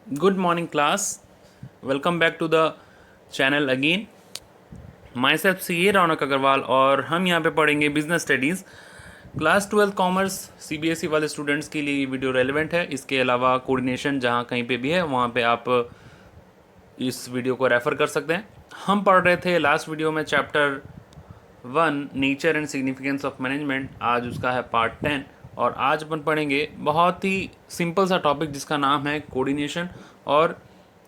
Good morning, class. Welcome back to the channel again. Myself CA रौनक अग्रवाल और हम यहाँ पे पढ़ेंगे business studies class 12 commerce CBSE वाले स्टूडेंट्स के लिए ये वीडियो रेलेवेंट है। इसके अलावा कोऑर्डिनेशन जहाँ कहीं पे भी है वहाँ पे आप इस वीडियो को रेफ़र कर सकते हैं। हम पढ़ रहे थे लास्ट वीडियो में chapter 1 nature and significance of management. आज उसका है पार्ट 10 और आज अपन पढ़ेंगे बहुत ही सिंपल सा टॉपिक जिसका नाम है कोऑर्डिनेशन और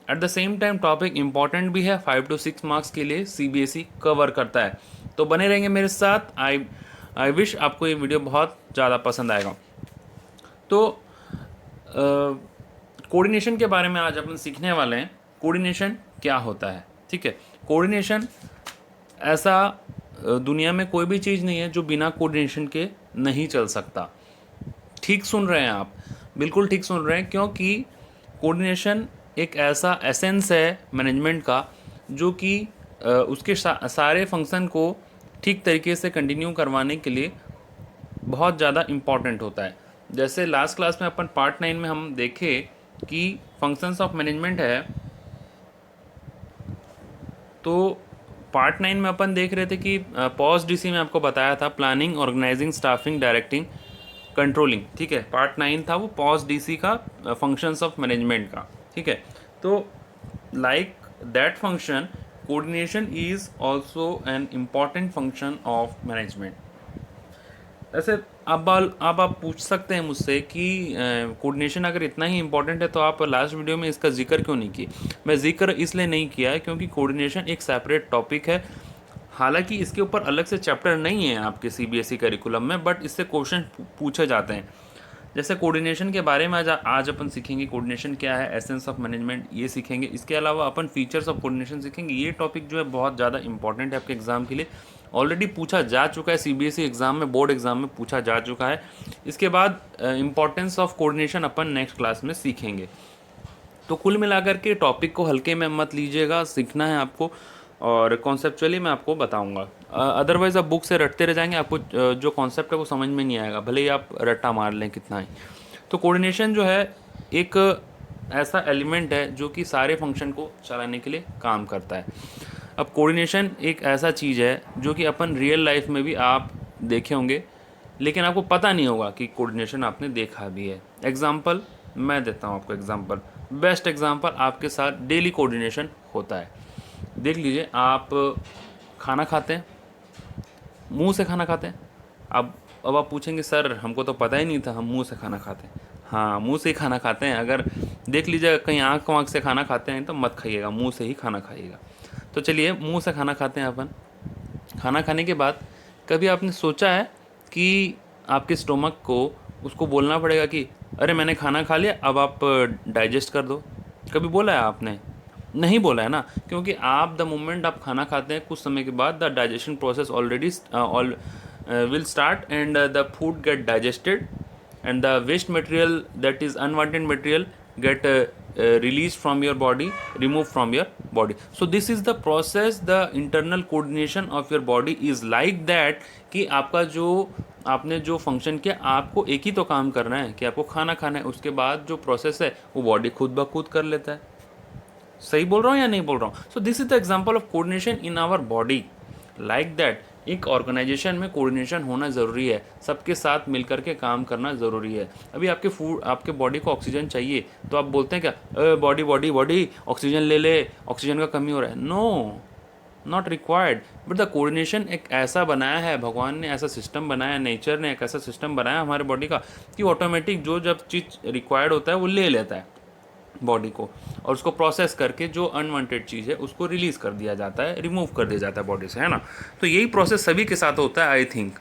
at the same time topic important भी है। 5 to 6 मार्क्स के लिए सीबीएसई कवर करता है, तो बने रहेंगे मेरे साथ। आई विश आपको ये वीडियो बहुत ज़्यादा पसंद आएगा। तो कोऑर्डिनेशन के बारे में आज अपन सीखने वाले हैं। कोऑर्डिनेशन क्या होता है, ठीक है। कोऑर्डिनेशन ऐसा दुनिया में कोई भी चीज़ नहीं है जो बिना कोऑर्डिनेशन के नहीं चल सकता। ठीक सुन रहे हैं आप, बिल्कुल ठीक सुन रहे हैं, क्योंकि कोऑर्डिनेशन एक ऐसा एसेंस है मैनेजमेंट का जो कि उसके सारे फंक्शन को ठीक तरीके से कंटिन्यू करवाने के लिए बहुत ज़्यादा इम्पॉर्टेंट होता है। जैसे लास्ट क्लास में अपन पार्ट 9 में हम देखे कि फंक्शंस ऑफ मैनेजमेंट है, तो पार्ट 9 में अपन देख रहे थे कि पॉज डीसी में आपको बताया था planning, organising, staffing, directing, controlling, ठीक है। पार्ट 9 था वो पॉज डीसी का, फंक्शंस ऑफ मैनेजमेंट का, ठीक है। तो like that function coordination is also an important function of management. ऐसे अब आप पूछ सकते हैं मुझसे कि कोऑर्डिनेशन अगर इतना ही इम्पोर्टेंट है तो आप लास्ट वीडियो में इसका जिक्र क्यों नहीं किए। मैं जिक्र इसलिए नहीं किया है क्योंकि कोऑर्डिनेशन एक सेपरेट टॉपिक है। हालांकि इसके ऊपर अलग से चैप्टर नहीं है आपके सीबीएसई करिकुलम में, बट इससे क्वेश्चन पूछे जाते हैं। जैसे कोऑर्डिनेशन के बारे में आज अपन सीखेंगे, कोऑर्डिनेशन क्या है, एसेंस ऑफ मैनेजमेंट ये सीखेंगे। इसके अलावा अपन फीचर्स ऑफ कोऑर्डिनेशन सीखेंगे। ये टॉपिक जो है बहुत ज़्यादा इंपॉर्टेंट है आपके एग्जाम के लिए, ऑलरेडी पूछा जा चुका है सीबीएसई एग्जाम में, बोर्ड एग्जाम में पूछा जा चुका है। इसके बाद importance of coordination upon next class में सीखेंगे। तो कुल मिलाकर के टॉपिक को हल्के में मत लीजिएगा, सीखना है आपको और कॉन्सेप्चुअली मैं आपको बताऊंगा। अदरवाइज़ आप बुक से रटते रह जाएंगे, आपको जो कॉन्सेप्ट है वो समझ में नहीं आएगा, भले ही आप रट्टा मार लें कितना ही। तो कोऑर्डिनेशन जो है एक ऐसा एलिमेंट है जो कि सारे फंक्शन को चलाने के लिए काम करता है। अब कोऑर्डिनेशन एक ऐसा चीज़ है जो कि अपन रियल लाइफ में भी आप देखे होंगे, लेकिन आपको पता नहीं होगा कि कोऑर्डिनेशन आपने देखा भी है। एग्जाम्पल मैं देता हूँ आपको, एग्जाम्पल बेस्ट एग्जाम्पल, आपके साथ डेली कोऑर्डिनेशन होता है। देख लीजिए, आप खाना खाते हैं, मुंह से खाना खाते हैं। अब आप पूछेंगे सर हमको तो पता ही नहीं था हम मुंह से खाना खाते हैं। हाँ, मुंह से ही खाना खाते हैं। अगर देख लीजिए कहीं आँख वाँख से खाना खाते हैं तो मत खाइएगा, मुंह से ही खाना खाइएगा। तो चलिए, मुंह से खाना खाते हैं अपन। खाना खाने के बाद कभी आपने सोचा है कि आपके स्टोमक को उसको बोलना पड़ेगा कि अरे मैंने खाना खा लिया, अब आप डाइजेस्ट कर दो? कभी बोला है आपने? नहीं बोला है ना, क्योंकि आप द मोमेंट आप खाना खाते हैं कुछ समय के बाद the digestion process already will start and the food get digested and the waste material, that is unwanted material, get released from your body, removed from your body. So this is the process, the internal coordination of your body is like that कि आपका जो आपने जो function किया, आपको एक ही तो काम करना है कि आपको खाना खाना है, उसके बाद जो प्रोसेस है वो बॉडी खुद ब खुद कर लेता है। सही बोल रहा हूँ या नहीं बोल रहा हूँ? So this is the example of coordination in our body. Like that एक ऑर्गेनाइजेशन में कोऑर्डिनेशन होना ज़रूरी है, सबके साथ मिलकर के काम करना ज़रूरी है। अभी आपके बॉडी को ऑक्सीजन चाहिए तो आप बोलते हैं क्या, बॉडी बॉडी बॉडी ऑक्सीजन ले ले, ऑक्सीजन का कमी हो रहा है। No, not required. But the coordination एक ऐसा बनाया है, भगवान ने ऐसा सिस्टम बनाया, नेचर ने एक ऐसा सिस्टम बनाया हमारे बॉडी का कि ऑटोमेटिक जो जब चीज़ रिक्वायर्ड होता है वो ले लेता है बॉडी को, और उसको प्रोसेस करके जो अनवांटेड चीज़ है उसको रिलीज़ कर दिया जाता है, रिमूव कर दिया जाता है बॉडी से, है ना। तो यही प्रोसेस सभी के साथ होता है। आई थिंक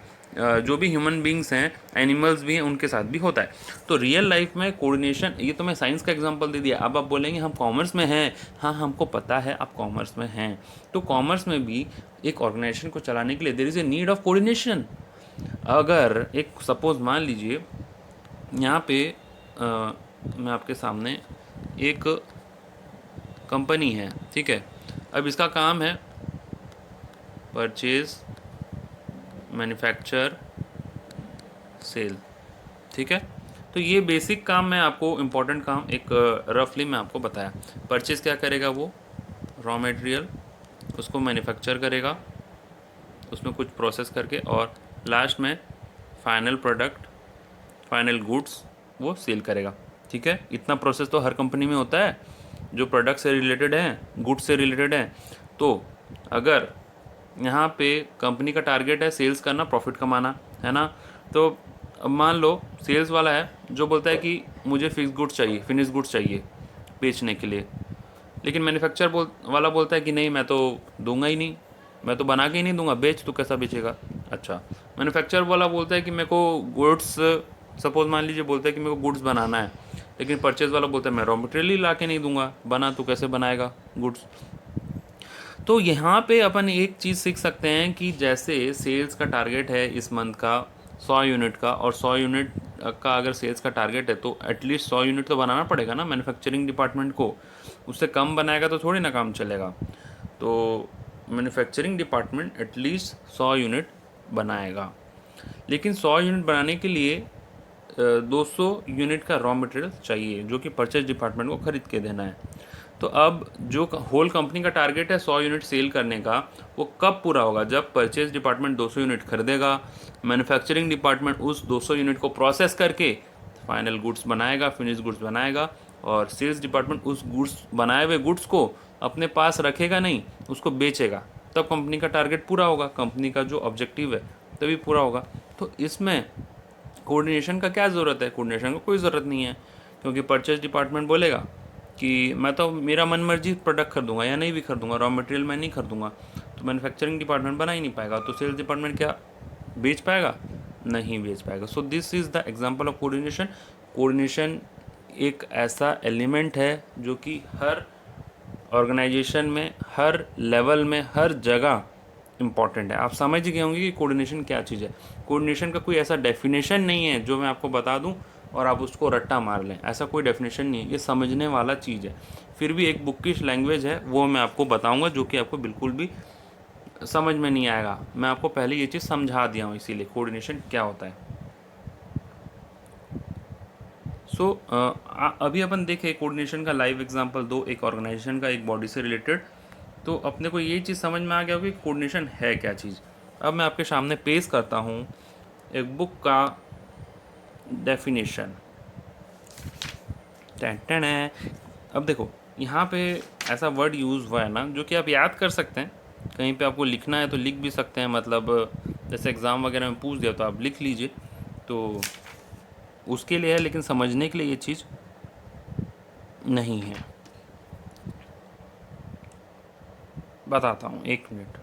जो भी ह्यूमन बींग्स हैं, एनिमल्स भी हैं, उनके साथ भी होता है। तो रियल लाइफ में कोऑर्डिनेशन, ये तो मैं साइंस का एग्जांपल दे दिया। अब आप बोलेंगे हम कॉमर्स में हैं। हाँ, हमको पता है आप कॉमर्स में हैं। तो कॉमर्स में भी एक ऑर्गेनाइजेशन को चलाने के लिए there is a need of coordination. अगर एक सपोज मान लीजिए यहाँ पे मैं आपके सामने एक कंपनी है, ठीक है। अब इसका काम है परचेज, मैन्युफैक्चर, सेल, ठीक है। तो ये बेसिक काम मैं आपको, इम्पोर्टेंट काम एक रफली मैं आपको बताया। परचेज क्या करेगा, वो रॉ मटेरियल उसको मैन्युफैक्चर करेगा, उसमें कुछ प्रोसेस करके, और लास्ट में फाइनल प्रोडक्ट, फाइनल गुड्स वो सेल करेगा। ठीक है, इतना प्रोसेस तो हर कंपनी में होता है जो प्रोडक्ट से रिलेटेड है, गुड्स से रिलेटेड है। तो अगर यहाँ पे कंपनी का टारगेट है सेल्स करना, प्रॉफिट कमाना, है ना, तो अब मान लो सेल्स वाला है जो बोलता है कि मुझे फिक्स गुड्स चाहिए, फिनिश गुड्स चाहिए बेचने के लिए, लेकिन मैन्युफैक्चर वाला बोलता है कि नहीं मैं तो दूंगा ही नहीं, मैं तो बना के ही नहीं दूंगा, बेच तो कैसा बेचेगा। अच्छा, मैन्युफैक्चर वाला बोलता है कि मेरे को गुड्स, सपोज मान लीजिए बोलता है कि मेरे को गुड्स बनाना है, लेकिन परचेज वाला बोलता है मैं रॉ मटेरियल ही ला के नहीं दूंगा, बना तो कैसे बनाएगा गुड्स। तो यहाँ पे अपन एक चीज़ सीख सकते हैं कि जैसे सेल्स का टारगेट है इस मंथ का 100 यूनिट का, और 100 यूनिट का अगर सेल्स का टारगेट है तो एटलीस्ट 100 यूनिट तो बनाना पड़ेगा ना मैन्युफैक्चरिंग डिपार्टमेंट को, उससे कम बनाएगा तो थोड़ी ना काम चलेगा। तो मैन्युफैक्चरिंग डिपार्टमेंट एटलीस्ट 100 यूनिट बनाएगा, लेकिन 100 यूनिट बनाने के लिए 200 यूनिट का रॉ मटेरियल चाहिए जो कि परचेज डिपार्टमेंट को ख़रीद के देना है। तो अब जो होल कंपनी का टारगेट है 100 यूनिट सेल करने का, वो कब पूरा होगा, जब परचेज डिपार्टमेंट 200 यूनिट खरीदेगा, मैन्युफैक्चरिंग डिपार्टमेंट उस 200 यूनिट को प्रोसेस करके फाइनल गुड्स बनाएगा, फिनिश गुड्स बनाएगा, और सेल्स डिपार्टमेंट उस गुड्स, बनाए हुए गुड्स को अपने पास रखेगा नहीं, उसको बेचेगा, तब कंपनी का टारगेट पूरा होगा, कंपनी का जो ऑब्जेक्टिव है तभी पूरा होगा। तो इसमें कोऑर्डिनेशन का क्या ज़रूरत है, कोऑर्डिनेशन का कोई ज़रूरत नहीं है, क्योंकि परचेज डिपार्टमेंट बोलेगा कि मैं तो मेरा मन मर्जी प्रोडक्ट खरीदूंगा या नहीं भी खरीदूंगा, रॉ मटेरियल मैं नहीं खरीदूंगा, तो मैन्युफैक्चरिंग डिपार्टमेंट बना ही नहीं पाएगा, तो सेल्स डिपार्टमेंट क्या बेच पाएगा, नहीं बेच पाएगा। So this is the example of coordination. Coordination एक ऐसा एलिमेंट है जो कि हर ऑर्गेनाइजेशन में, हर लेवल में, हर जगह इम्पॉर्टेंट है। आप समझ गए होंगे कि कोऑर्डिनेशन क्या चीज़ है। कोऑर्डिनेशन का कोई ऐसा डेफिनेशन नहीं है जो मैं आपको बता दूं और आप उसको रट्टा मार लें, ऐसा कोई डेफिनेशन नहीं है, ये समझने वाला चीज़ है। फिर भी एक बुकिश लैंग्वेज है, वो मैं आपको बताऊंगा जो कि आपको बिल्कुल भी समझ में नहीं आएगा। मैं आपको पहले ये चीज़ समझा दिया हूँ, इसीलिए कोऑर्डिनेशन क्या होता है। सो अभी अपन देखें कोऑर्डिनेशन का लाइव एग्जांपल दो, एक ऑर्गेनाइजेशन का, एक बॉडी से रिलेटेड। तो अपने को ये चीज़ समझ में आ गया कि कोऑर्डिनेशन है क्या चीज़। अब मैं आपके सामने पेश करता हूँ एक बुक का डेफिनेशन। टेन है। अब देखो यहाँ पे ऐसा वर्ड यूज़ हुआ है ना जो कि आप याद कर सकते हैं, कहीं पे आपको लिखना है तो लिख भी सकते हैं, मतलब जैसे एग्ज़ाम वगैरह में पूछ दिया तो आप लिख लीजिए, तो उसके लिए है, लेकिन समझने के लिए ये चीज़ नहीं है। बताता हूँ, एक मिनट।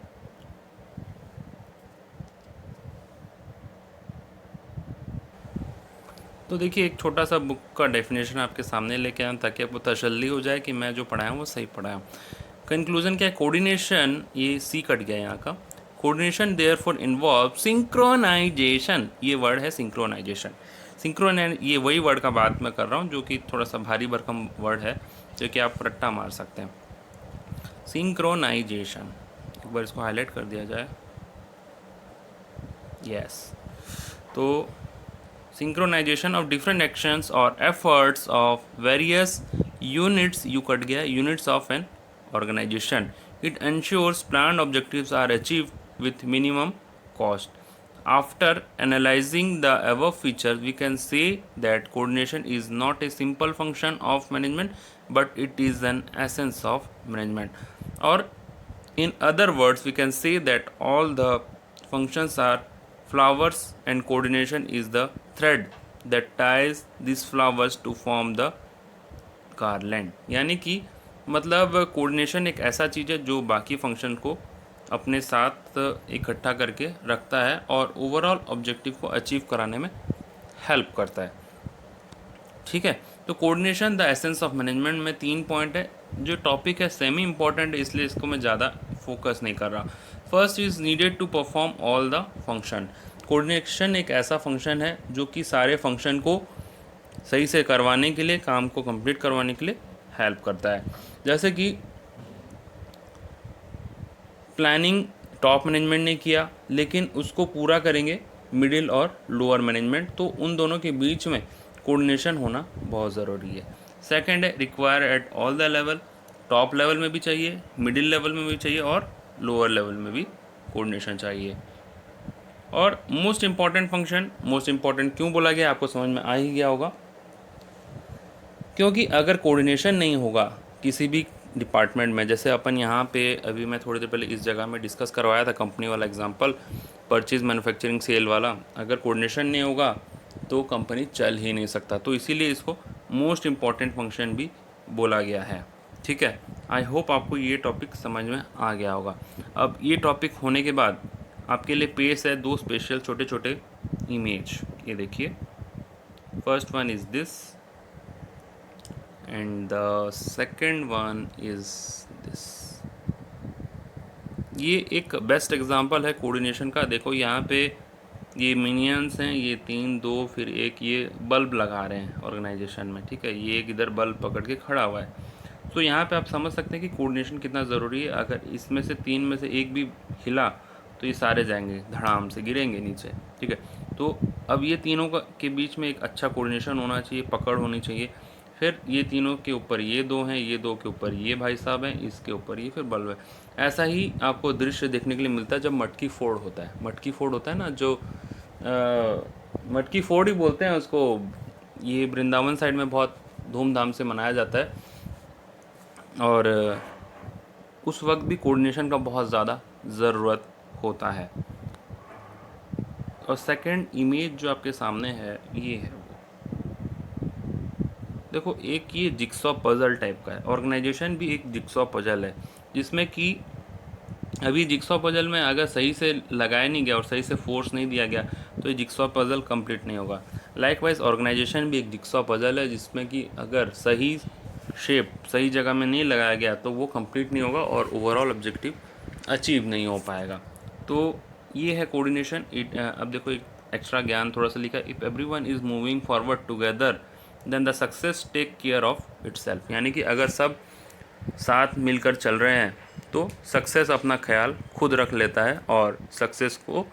तो देखिए एक छोटा सा बुक का डेफिनेशन आपके सामने लेके आया ताकि आपको तसल्ली हो जाए कि मैं जो पढ़ाया हूँ वो सही पढ़ाया हूँ। कंक्लूजन क्या है, कोऑर्डिनेशन, ये सी कट गया यहाँ का, कोऑर्डिनेशन देयरफॉर इन्वॉल्व सिंक्रोनाइजेशन, ये वर्ड है सिंक्रोनाइजेशन। ये वही वर्ड का बात मैं कर रहा हूँ जो कि थोड़ा सा भारी भरकम वर्ड है जो कि आप रट्टा मार सकते हैं। सिंक्रोनाइजेशन, एक बार इसको हाईलाइट कर दिया जाए, यस। तो synchronization of different actions or efforts of various units, you cut गया, units of an organization. It ensures planned objectives are achieved with minimum cost. After analyzing the above features, we can say that coordination is not a simple function of management, but it is an essence of management. Or in other words, we can say that all the functions are flowers and coordination is the thread that ties these flowers to form the garland। यानी कि मतलब coordination एक ऐसा चीज़ है जो बाकी function को अपने साथ इकट्ठा करके रखता है और ओवरऑल ऑब्जेक्टिव को अचीव कराने में हेल्प करता है। ठीक है, तो coordination the essence of management में 3 पॉइंट है। जो टॉपिक है सेमी इम्पॉर्टेंट है इसलिए इसको मैं ज़्यादा फोकस नहीं कर रहा। First is needed to perform all the function. Coordination एक ऐसा फंक्शन है जो कि सारे फंक्शन को सही से करवाने के लिए, काम को कंप्लीट करवाने के लिए हेल्प करता है। जैसे कि प्लानिंग टॉप मैनेजमेंट ने किया, लेकिन उसको पूरा करेंगे मिडिल और लोअर मैनेजमेंट, तो उन दोनों के बीच में कोऑर्डिनेशन होना बहुत ज़रूरी है। सेकंड है require at all the level, top level में भी चाहिए, मिडिल लेवल में भी चाहिए और लोअर लेवल में भी कोऑर्डिनेशन चाहिए। और most important function, most important क्यों बोला गया आपको समझ में आ ही गया होगा, क्योंकि अगर कोऑर्डिनेशन नहीं होगा किसी भी डिपार्टमेंट में, जैसे अपन यहाँ पे अभी मैं थोड़ी देर पहले इस जगह में डिस्कस करवाया था कंपनी वाला एग्जांपल, परचेज मैन्युफैक्चरिंग सेल वाला, अगर कोऑर्डिनेशन नहीं होगा तो कंपनी चल ही नहीं सकता। तो इसीलिए इसको मोस्ट इम्पॉर्टेंट फंक्शन भी बोला गया है। ठीक है, आई होप आपको ये टॉपिक समझ में आ गया होगा। अब ये टॉपिक होने के बाद आपके लिए पेश है दो स्पेशल छोटे छोटे इमेज। ये देखिए, first one is this and the second one is this। ये एक बेस्ट एग्जांपल है कोऑर्डिनेशन का। देखो यहाँ पे ये मिनियंस हैं, ये 3 2 फिर एक, ये बल्ब लगा रहे हैं ऑर्गेनाइजेशन में। ठीक है, ये एक इधर बल्ब पकड़ के खड़ा हुआ है। तो यहाँ पे आप समझ सकते हैं कि कोऑर्डिनेशन कितना ज़रूरी है। अगर इसमें से 3 में से एक भी हिला तो ये सारे जाएंगे, धड़ाम से गिरेंगे नीचे। ठीक है, तो अब ये तीनों का के बीच में एक अच्छा कोऑर्डिनेशन होना चाहिए, पकड़ होनी चाहिए। फिर ये तीनों के ऊपर ये दो हैं, ये दो के ऊपर ये भाई साहब हैं, इसके ऊपर ये फिर बल्ब है। ऐसा ही आपको दृश्य देखने के लिए मिलता है जब मटकी फोड़ होता है। मटकी फोड़ होता है ना, जो मटकी फोड़ ही बोलते हैं उसको, ये वृंदावन साइड में बहुत धूमधाम से मनाया जाता है। और उस वक्त भी कोऑर्डिनेशन का बहुत ज़्यादा ज़रूरत होता है। और सेकंड इमेज जो आपके सामने है ये है, देखो एक ये जिक्सॉ पजल टाइप का है। ऑर्गेनाइजेशन भी एक जिक्सॉ पजल है, जिसमें कि अभी जिक्सॉ पजल में अगर सही से लगाया नहीं गया और सही से फोर्स नहीं दिया गया तो ये जिक्सॉ पजल कंप्लीट नहीं होगा। लाइकवाइज ऑर्गेनाइजेशन भी एक जिक्सॉ पजल है, जिसमें कि अगर सही शेप सही जगह में नहीं लगाया गया तो वो कंप्लीट नहीं होगा और ओवरऑल ऑब्जेक्टिव अचीव नहीं हो पाएगा। तो ये है कोऑर्डिनेशन। अब देखो एक एक्स्ट्रा ज्ञान थोड़ा सा लिखा, if everyone is moving forward together then the success take care of itself. यानी कि अगर सब साथ मिलकर चल रहे हैं तो सक्सेस अपना ख्याल खुद रख लेता है और सक्सेस को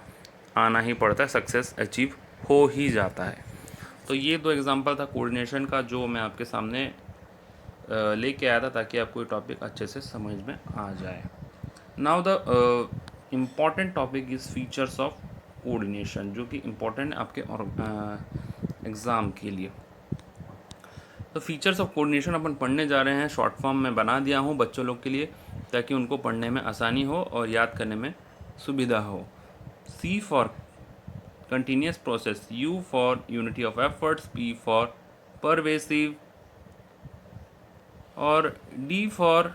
आना ही पड़ता है, सक्सेस अचीव हो ही जाता है। तो ये दो एग्जांपल था कोऑर्डिनेशन का जो मैं आपके सामने लेके आया था ताकि आपको ये टॉपिक अच्छे से समझ में आ जाए। Now the important topic is features of coordination, जो कि इम्पॉर्टेंट है आपके एग्ज़ाम के लिए। तो फीचर्स ऑफ कोऑर्डिनेशन अपन पढ़ने जा रहे हैं, शॉर्ट फॉर्म में बना दिया हूँ बच्चों लोग के लिए ताकि उनको पढ़ने में आसानी हो और याद करने में सुविधा हो। C for continuous process, U for unity of efforts, P for pervasive और D for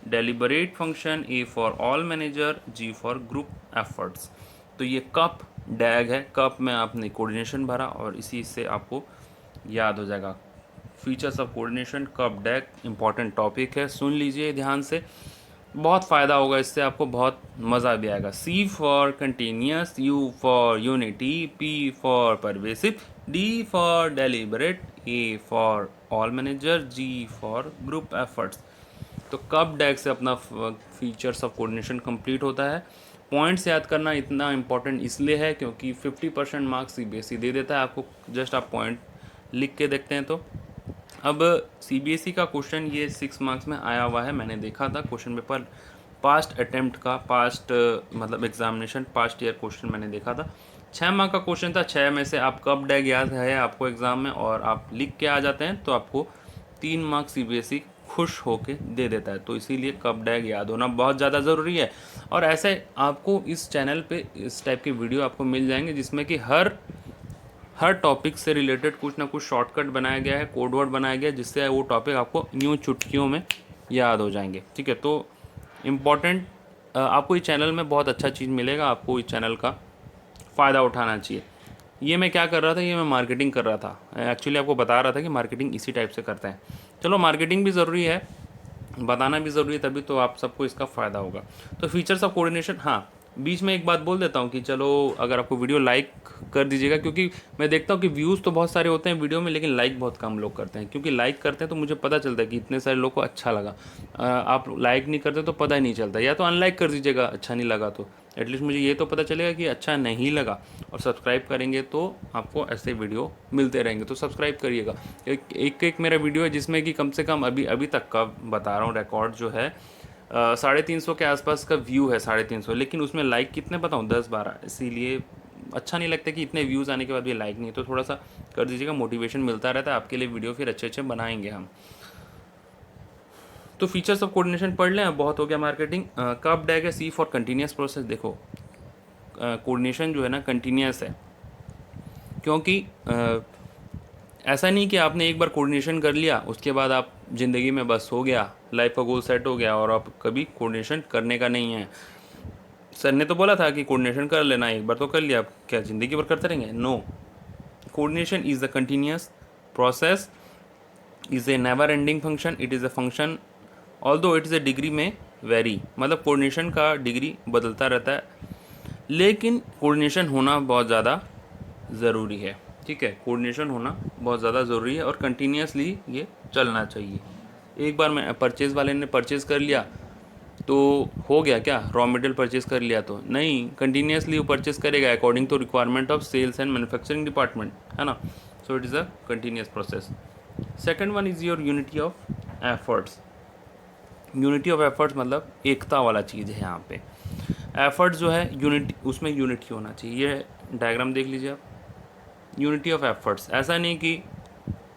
deliberate function, A for all manager, G for group efforts. तो ये कप डैग है, कप में आपने कोऑर्डिनेशन भरा और इसी से आपको याद हो जाएगा। Features of coordination, cup डैग important topic है, सुन लीजिए ध्यान से, बहुत फ़ायदा होगा इससे, आपको बहुत मज़ा भी आएगा। C for continuous, U for unity, P for pervasive, D for deliberate, A for all manager, G for group efforts. तो कप डैग से अपना फीचर्स ऑफ कोऑर्डिनेशन कंप्लीट होता है। पॉइंट्स याद करना इतना इम्पोर्टेंट इसलिए है क्योंकि 50% मार्क्स CBSE दे देता है आपको, जस्ट आप पॉइंट लिख के देखते हैं। तो अब CBSE का क्वेश्चन ये 6 मार्क्स में आया हुआ है, मैंने देखा था क्वेश्चन पेपर, पास्ट अटेम्प्ट का, पास्ट मतलब एग्जामिनेशन पास्ट ईयर क्वेश्चन मैंने देखा था। 6 मार्क का क्वेश्चन था, 6 में से आप कप डैग याद है आपको एग्ज़ाम में और आप लिख के आ जाते हैं तो आपको 3 मार्क CBSE खुश होके दे देता है। तो इसीलिए कप डैग याद होना बहुत ज़्यादा ज़रूरी है। और ऐसे आपको इस चैनल पे इस टाइप के वीडियो आपको मिल जाएंगे जिसमें कि हर टॉपिक से रिलेटेड कुछ ना कुछ शॉर्टकट बनाया गया है, कोड वर्ड बनाया गया है, जिससे वो टॉपिक आपको यूँ चुटकियों में याद हो जाएंगे। ठीक है, तो इम्पॉर्टेंट आपको इस चैनल में बहुत अच्छा चीज़ मिलेगा, आपको इस चैनल का फ़ायदा उठाना चाहिए। ये मैं क्या कर रहा था, ये मैं मार्केटिंग कर रहा था, एक्चुअली आपको बता रहा था कि मार्केटिंग इसी टाइप से करते हैं। चलो मार्केटिंग भी ज़रूरी है, बताना भी ज़रूरी है, तभी तो आप सबको इसका फ़ायदा होगा। तो फीचर्स ऑफ कोऑर्डिनेशन, हाँ बीच में एक बात बोल देता हूँ कि चलो अगर आपको वीडियो लाइक कर दीजिएगा, क्योंकि मैं देखता हूँ कि व्यूज़ तो बहुत सारे होते हैं वीडियो में, लेकिन लाइक बहुत कम लोग करते हैं। क्योंकि लाइक करते हैं तो मुझे पता चलता है कि इतने सारे लोग को अच्छा लगा। आप लाइक नहीं करते तो पता ही नहीं चलता। या तो अनलाइक कर दीजिएगा अच्छा नहीं लगा तो, एटलीस्ट मुझे ये तो पता चलेगा कि अच्छा नहीं लगा। और सब्सक्राइब करेंगे तो आपको ऐसे वीडियो मिलते रहेंगे, तो सब्सक्राइब करिएगा। एक मेरा वीडियो है जिसमें कि कम से कम अभी अभी तक का बता रहा हूँ रिकॉर्ड जो है 350 के आसपास का व्यू है, 350, लेकिन उसमें लाइक कितने बताऊँ, 10-12। इसीलिए अच्छा नहीं लगता कि इतने व्यूज़ आने के बाद भी लाइक नहीं है। तो थोड़ा सा कर दीजिएगा, मोटिवेशन मिलता रहता है आपके लिए, वीडियो फिर अच्छे अच्छे बनाएंगे हम। तो फीचर्स ऑफ कोऑर्डिनेशन पढ़ लें, अब बहुत हो गया मार्केटिंग। कब डैग है सी फॉर कंटिन्यूस प्रोसेस। देखो कोऑर्डिनेशन जो है ना कंटिन्यूस है, क्योंकि ऐसा नहीं कि आपने एक बार कोऑर्डिनेशन कर लिया उसके बाद आप ज़िंदगी में बस हो गया, लाइफ का गोल सेट हो गया और आप कभी कोऑर्डिनेशन करने का नहीं है। सर ने तो बोला था कि कोऑर्डिनेशन कर लेना, एक बार तो कर लिया, आप क्या ज़िंदगी भर करते रहेंगे? No, coordination is a continuous process, is a never ending function, it is a function although it is a degree में वेरी। मतलब कोऑर्डिनेशन का डिग्री बदलता रहता है, लेकिन कोऑर्डिनेशन होना बहुत ज़्यादा ज़रूरी है। ठीक है, कोऑर्डिनेशन होना बहुत ज़्यादा ज़रूरी है और कंटिन्यूसली ये चलना चाहिए। एक बार मैं परचेज़ वाले ने परचेज़ कर लिया तो हो गया क्या, रॉ मटेरियल परचेज़ कर लिया तो नहीं, कंटिन्यूसली वो परचेज़ करेगा according to requirement of sales and manufacturing department, है ना। So it is a continuous process. Second one is your unity of efforts. Unity of efforts मतलब एकता वाला चीज़ है यहाँ पे। एफर्ट्स जो है यूनिटी, उसमें यूनिटी होना चाहिए। ये डायग्राम देख लीजिए आप, यूनिटी ऑफ एफर्ट्स। ऐसा नहीं कि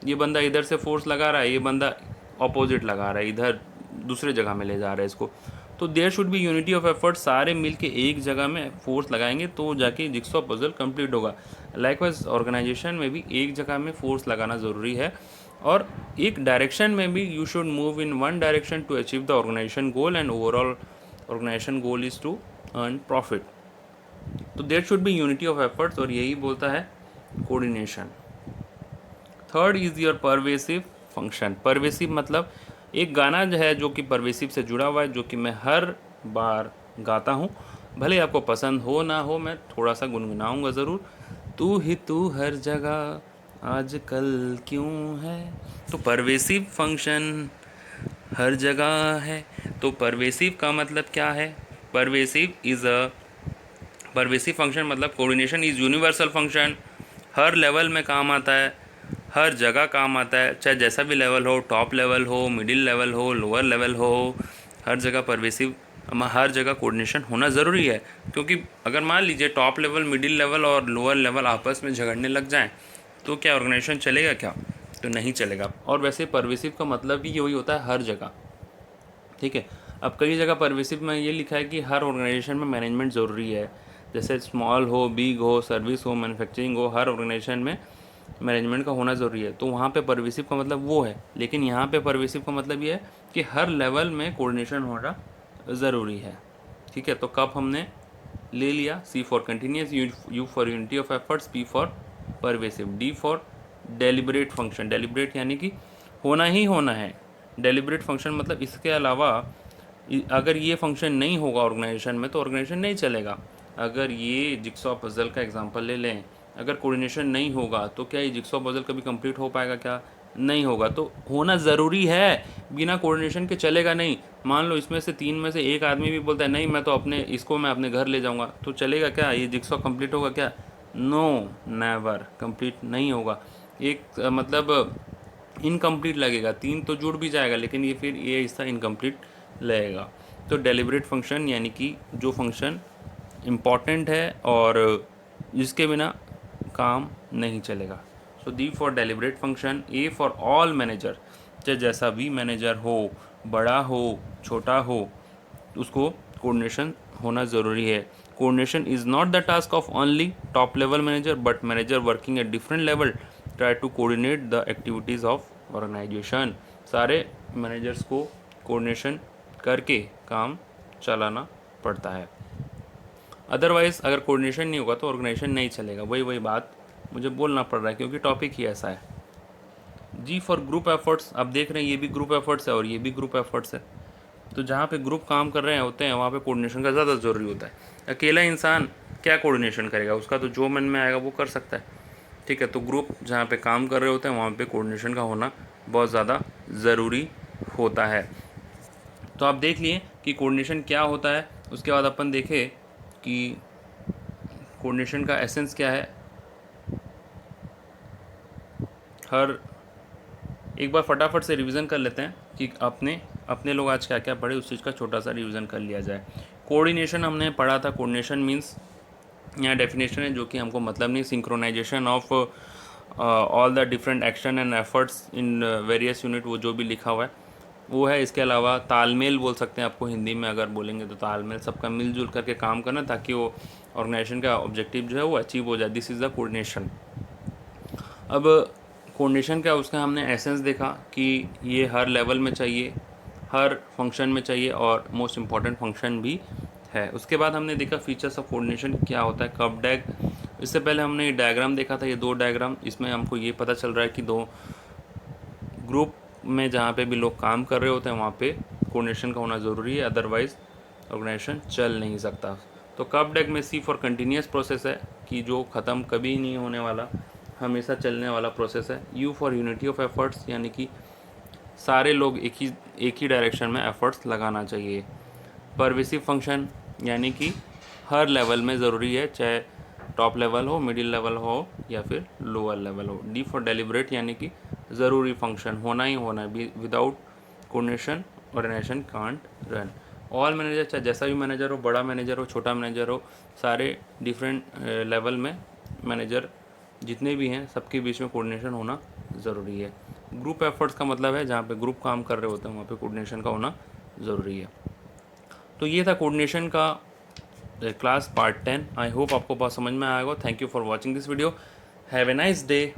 ये बंदा इधर से फोर्स लगा रहा है, ये बंदा ऑपोजिट लगा रहा है, इधर दूसरे जगह में ले जा रहा है इसको। तो there should be unity of effort, सारे मिल के एक जगह में फोर्स लगाएंगे तो जाके जिक्सॉ पजल कंप्लीट होगा। लाइकवाइज ऑर्गेनाइजेशन में भी एक जगह में फोर्स लगाना ज़रूरी है, और एक डायरेक्शन में भी you should move in one direction to achieve the organization goal, and overall organization goal is to earn profit. तो there should be unity of efforts, और यही बोलता है coordination. Third is your pervasive function. Pervasive मतलब एक गाना जो है जो कि परवेसिव से जुड़ा हुआ है, जो कि मैं हर बार गाता हूँ, भले आपको पसंद हो ना हो, मैं थोड़ा सा गुनगुनाऊंगा ज़रूर। तू ही तू हर जगह आजकल क्यों है। तो परवेसिव फंक्शन हर जगह है। तो परवेसिव का मतलब क्या है? Pervasive is a pervasive function मतलब कोऑर्डिनेशन इज़ यूनिवर्सल फंक्शन, हर लेवल में काम आता है, हर जगह काम आता है, चाहे जैसा भी लेवल हो, टॉप लेवल हो, मिडिल लेवल हो, लोअर लेवल हो, हर जगह परवेसिव, हर जगह कोऑर्डिनेशन होना ज़रूरी है। क्योंकि अगर मान लीजिए टॉप लेवल, मिडिल लेवल और लोअर लेवल आपस में झगड़ने लग जाएं तो क्या ऑर्गेनाइजेशन चलेगा क्या? तो नहीं चलेगा। और वैसे परवेसिव का मतलब भी यही होता है, हर जगह। ठीक है, अब कई जगह परवेसिव में ये लिखा है कि हर ऑर्गेनाइजेशन में मैनेजमेंट ज़रूरी है, जैसे स्मॉल हो, बिग हो, सर्विस हो, मैन्युफैक्चरिंग हो, हर ऑर्गेनाइजेशन में मैनेजमेंट का होना ज़रूरी है। तो वहाँ पे परवेसिव का मतलब वो है, लेकिन यहाँ पे परवेसिव का मतलब ये है कि हर लेवल में कोऑर्डिनेशन होना ज़रूरी है। ठीक है, तो कब हमने ले लिया, C for continuous, U for unity of efforts, P for pervasive, D for deliberate function. Deliberate यानी कि होना ही होना है। डेलिब्रेट फंक्शन मतलब इसके अलावा अगर ये फंक्शन नहीं होगा ऑर्गेनाइजेशन में तो ऑर्गेनाइजेशन नहीं चलेगा। अगर ये जिक्सॉ पजल का एग्जांपल ले लें, अगर कोऑर्डिनेशन नहीं होगा तो क्या ये जिक्सॉ पजल कभी कंप्लीट हो पाएगा? क्या नहीं होगा। तो होना ज़रूरी है, बिना कोऑर्डिनेशन के चलेगा नहीं। मान लो इसमें से तीन में से एक आदमी भी बोलता है नहीं मैं तो मैं अपने घर ले जाऊंगा, तो चलेगा क्या? ये जिक्सॉ कंप्लीट होगा क्या? नो, नेवर कंप्लीट नहीं होगा। एक मतलब इनकम्प्लीट लगेगा। तीन तो जुड़ भी जाएगा लेकिन ये फिर ये हिस्सा इनकम्प्लीट लगेगा। तो डेलिब्रेट फंक्शन यानी कि जो फंक्शन इम्पॉर्टेंट है और जिसके बिना काम नहीं चलेगा। So D for deliberate function. A for all manager, चाहे जैसा भी मैनेजर हो, बड़ा हो छोटा हो, उसको कोऑर्डिनेशन होना ज़रूरी है। Coordination is not the task of only top level manager, but manager working at different level try to coordinate the activities of organisation. सारे मैनेजर्स को कोऑर्डिनेशन करके काम चलाना पड़ता है। अदरवाइज़ अगर कोऑर्डिनेशन नहीं होगा तो ऑर्गेनाइजेशन नहीं चलेगा। वही बात मुझे बोलना पड़ रहा है क्योंकि टॉपिक ही ऐसा है। जी फॉर ग्रुप एफर्ट्स, आप देख रहे हैं ये भी ग्रुप एफर्ट्स है और ये भी ग्रुप एफर्ट्स है। तो जहाँ पे ग्रुप काम कर रहे होते हैं वहाँ पे कोऑर्डिनेशन का ज़्यादा ज़रूरी होता है। अकेला इंसान क्या कोऑर्डिनेशन करेगा, उसका तो जो मन में आएगा वो कर सकता है, ठीक है। तो ग्रुप जहाँ पे काम कर रहे होते हैं वहाँ पे कोऑर्डिनेशन का होना बहुत ज़्यादा ज़रूरी होता है। तो आप देख लिए कि कोऑर्डिनेशन क्या होता है। उसके बाद अपन देखें कि कोऑर्डिनेशन का एसेंस क्या है। हर एक बार फटाफट से रिवीजन कर लेते हैं कि अपने लोग आज क्या क्या पढ़े, उस चीज़ का छोटा सा रिवीजन कर लिया जाए। कोऑर्डिनेशन हमने पढ़ा था। कोऑर्डिनेशन मीन्स, यहाँ डेफिनेशन है जो कि हमको मतलब नहीं, synchronisation of all the different action and efforts in various unit, वो जो भी लिखा हुआ है वो है। इसके अलावा तालमेल बोल सकते हैं आपको हिंदी में अगर बोलेंगे तो, तालमेल, सबका मिलजुल करके काम करना ताकि वो ऑर्गेनाइजेशन का ऑब्जेक्टिव जो है वो अचीव हो जाए। This is the coordination. अब कोऑर्डिनेशन क्या, उसका हमने एसेंस देखा कि ये हर लेवल में चाहिए, हर फंक्शन में चाहिए और मोस्ट इम्पॉर्टेंट फंक्शन भी है। उसके बाद हमने देखा फीचर्स ऑफ कोऑर्डिनेशन क्या होता है, कब डैग। इससे पहले हमने डायग्राम देखा था, ये 2 डायग्राम। इसमें हमको ये पता चल रहा है कि 2 ग्रुप में जहाँ पे भी लोग काम कर रहे होते हैं वहाँ पे कोऑर्डिनेशन का होना ज़रूरी है, अदरवाइज़ ऑर्गेनाइजेशन चल नहीं सकता। तो कब डैग में सी फॉर कंटिन्यूस प्रोसेस है कि जो ख़त्म कभी नहीं होने वाला, हमेशा चलने वाला प्रोसेस है। You for unity of efforts, यानी कि सारे लोग एक ही डायरेक्शन में एफर्ट्स लगाना चाहिए। परवेसिव फंक्शन, यानी कि हर लेवल में ज़रूरी है, चाहे टॉप लेवल हो, मिडिल लेवल हो या फिर लोअर लेवल हो। डी फॉर डेलिब्रेट, यानी कि ज़रूरी फंक्शन होना ही होना है। Without coordination organisation can't run. All manager, चाहे जैसा भी मैनेजर हो, बड़ा मैनेजर हो, छोटा मैनेजर हो, सारे डिफरेंट लेवल में मैनेजर जितने भी हैं सबके बीच में कोऑर्डिनेशन होना ज़रूरी है। ग्रुप एफर्ट्स का मतलब है जहाँ पे ग्रुप काम कर रहे होते हैं वहाँ पे कोऑर्डिनेशन का होना ज़रूरी है। तो ये था कोऑर्डिनेशन का क्लास पार्ट 10। आई होप आपको बहुत समझ में आएगा। Thank you for watching this video. Have a nice day.